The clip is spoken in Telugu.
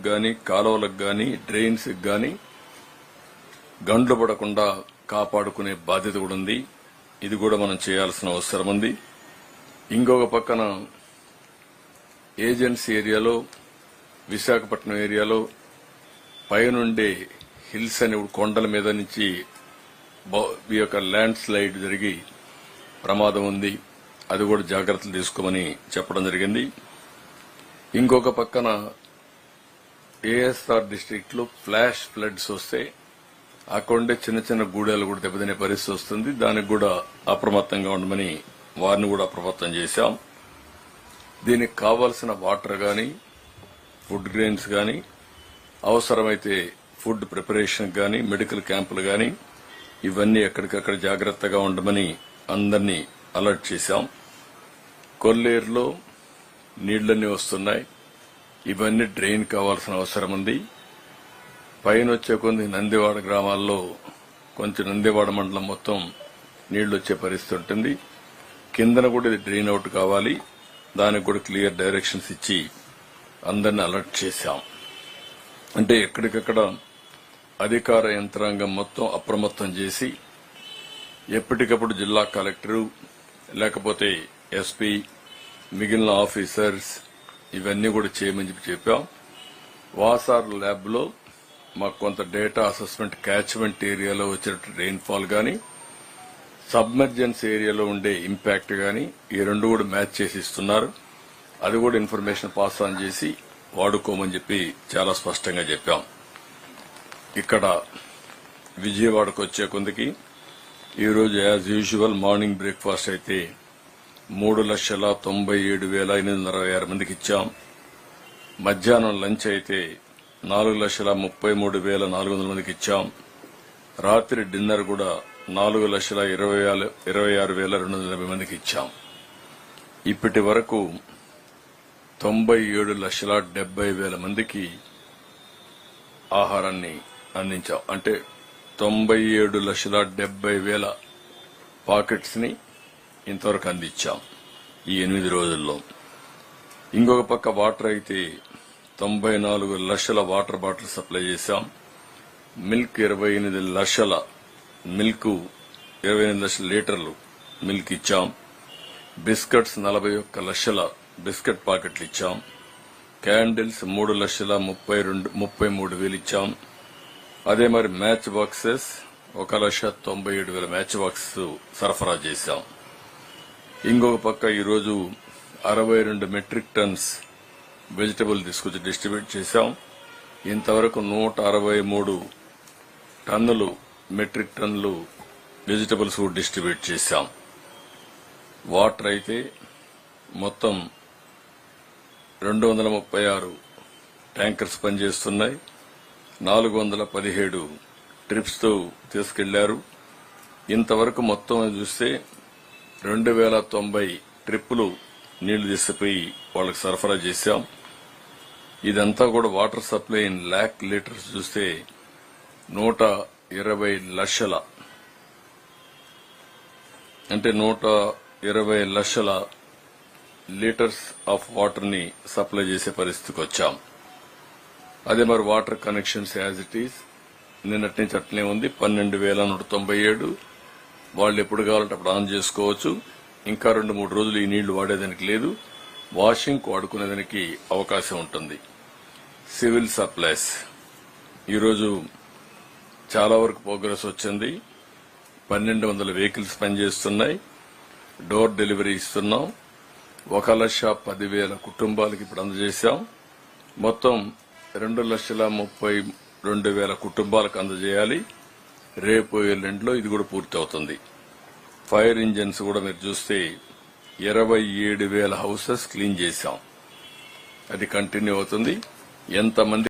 గాని కాలువలకు గాని డ్రైన్స్ గాని గండ్లు పడకుండా కాపాడుకునే బాధ్యత కూడా ఉంది. ఇది కూడా మనం చేయాల్సిన అవసరం ఉంది. ఇంకొక పక్కన ఏజెన్సీ ఏరియాలో విశాఖపట్నం ఏరియాలో పైనుండే హిల్స్ అని కొండల మీద నుంచి ఈ యొక్క ల్యాండ్ స్లైడ్ జరిగి ప్రమాదం ఉంది. అది కూడా జాగ్రత్తలు తీసుకోమని చెప్పడం జరిగింది. ఇంకొక పక్కన ఏఎస్ఆర్ డిస్టిక్ట్ లో ఫ్లాష్ ఫ్లడ్స్ వస్తే అక్కడుండే చిన్న చిన్న గూడాలు కూడా దెబ్బతినే పరిస్థితి వస్తుంది. దానికి కూడా అప్రమత్తంగా ఉండమని వారిని కూడా అప్రమత్తం చేశాం. దీనికి కావాల్సిన వాటర్ గాని ఫుడ్ గ్రెయిన్స్ గాని అవసరమైతే ఫుడ్ ప్రిపరేషన్ గాని మెడికల్ క్యాంపులు గాని ఇవన్నీ ఎక్కడికక్కడ జాగ్రత్తగా ఉండమని అందరినీ అలర్ట్ చేశాం. కొల్లేరులో నీళ్లన్నీ వస్తున్నాయి. ఇవన్నీ డ్రైన్ కావాల్సిన అవసరం ఉంది. పైన వచ్చే కొన్ని నందివాడ గ్రామాల్లో కొంచెం నందివాడ మండలం మొత్తం నీళ్లు వచ్చే పరిస్థితి ఉంటుంది. కిందన కూడా ఇది డ్రైన్ అవుట్ కావాలి. దానికి కూడా క్లియర్ డైరెక్షన్స్ ఇచ్చి అందరిని అలర్ట్ చేశాం. అంటే ఎక్కడికక్కడ అధికార యంత్రాంగం మొత్తం అప్రమత్తం చేసి ఎప్పటికప్పుడు జిల్లా కలెక్టరు లేకపోతే ఎస్పీ మిగిలిన ఆఫీసర్స్ ఇవన్నీ కూడా చేయమని చెప్పాం. వాసార్ ల్యాబ్ లో మాకు కొంత డేటా అసెస్మెంట్ క్యాచ్మెంట్ ఏరియాలో వచ్చిన రెయిన్ఫాల్ గాని సబ్మెర్జెన్స్ ఏరియాలో ఉండే ఇంపాక్ట్ గాని ఈ రెండు కూడా మ్యాచ్ చేసి ఇస్తున్నారు. అది కూడా ఇన్ఫర్మేషన్ పాస్ ఆన్ చేసి వాడుకోమని చెప్పి చాలా స్పష్టంగా చెప్పాం. ఇక్కడ విజయవాడకు వచ్చే కొందికి ఈరోజు యాజ్ యూజువల్ మార్నింగ్ బ్రేక్ఫాస్ట్ అయితే 3,97,866 మందికి ఇచ్చాం. మధ్యాహ్నం లంచ్ అయితే 4,33,400 మందికి ఇచ్చాం. రాత్రి డిన్నర్ కూడా 4,26,280 మందికి ఇచ్చాం. ఇప్పటి వరకు 97,70,000 మందికి ఆహారాన్ని అందించాం. అంటే 97,70,000 పాకెట్స్ ని ఇంతవరకు అందించాం ఈ 8 రోజుల్లో. ఇంకొక పక్క వాటర్ అయితే 94 లక్షల వాటర్ బాటిల్ సప్లై చేశాం. మిల్క్ 28 లక్షల మిల్క్ 28 లక్షల లీటర్లు మిల్క్ ఇచ్చాం. బిస్కెట్స్ 41 లక్షల బిస్కెట్ పాకెట్లు ఇచ్చాం. క్యాండిల్స్ 3,33,000 ఇచ్చాం. అదే మరి మ్యాచ్ బాక్సెస్ 1,97,000 మ్యాచ్ బాక్స్ సరఫరా చేశాం. ఇంకొక పక్క ఈరోజు 62 మెట్రిక్ టన్స్ వెజిటబుల్ తీసుకొచ్చి డిస్ట్రిబ్యూట్ చేశాం. ఇంతవరకు 163 టన్నులు మెట్రిక్ టన్నులు వెజిటబుల్స్ డిస్ట్రిబ్యూట్ చేశాం. వాటర్ అయితే మొత్తం 236 ట్యాంకర్స్ పనిచేస్తున్నాయి. 417 ట్రిప్స్ తో తీసుకెళ్లారు. ఇంతవరకు మొత్తం చూస్తే 2,090 ట్రిప్పులు నీళ్లు తీసుకుపోయి వాళ్ళకి సరఫరా చేశాం. ఇదంతా కూడా water supply in lakh litres చూస్తే 120 లక్షల అంటే 120 లక్షల లీటర్స్ ఆఫ్ వాటర్ ని సప్లై చేసే పరిస్థితికి వచ్చాం. అదే మరి water connections as it is నిన్నటి నుంచి అట్లనే ఉంది. 12,197 వాళ్ళు ఎప్పుడు కావాలంటే అప్పుడు ఆన్ చేసుకోవచ్చు. ఇంకా 2-3 రోజులు ఈ నీళ్లు వాడేదానికి లేదు. వాషింగ్ వాడుకునేదానికి అవకాశం ఉంటుంది. సివిల్ సప్లైస్ ఈరోజు చాలా వరకు ప్రోగ్రెస్ వచ్చింది. 1,200 వెహికల్స్ పనిచేస్తున్నాయి. డోర్ డెలివరీ ఇస్తున్నాం. 1,10,000 కుటుంబాలకు ఇప్పుడు అందజేశాం. మొత్తం 2,32,000 కుటుంబాలకు అందజేయాలి. రేపు ఎల్లుండిలో ఇది కూడా పూర్తి అవుతుంది. ఫైర్ ఇంజిన్స్ కూడా మీరు చూస్తే 27,000 హౌసెస్ క్లీన్ చేశాం. అది కంటిన్యూ అవుతుంది. ఎంతమంది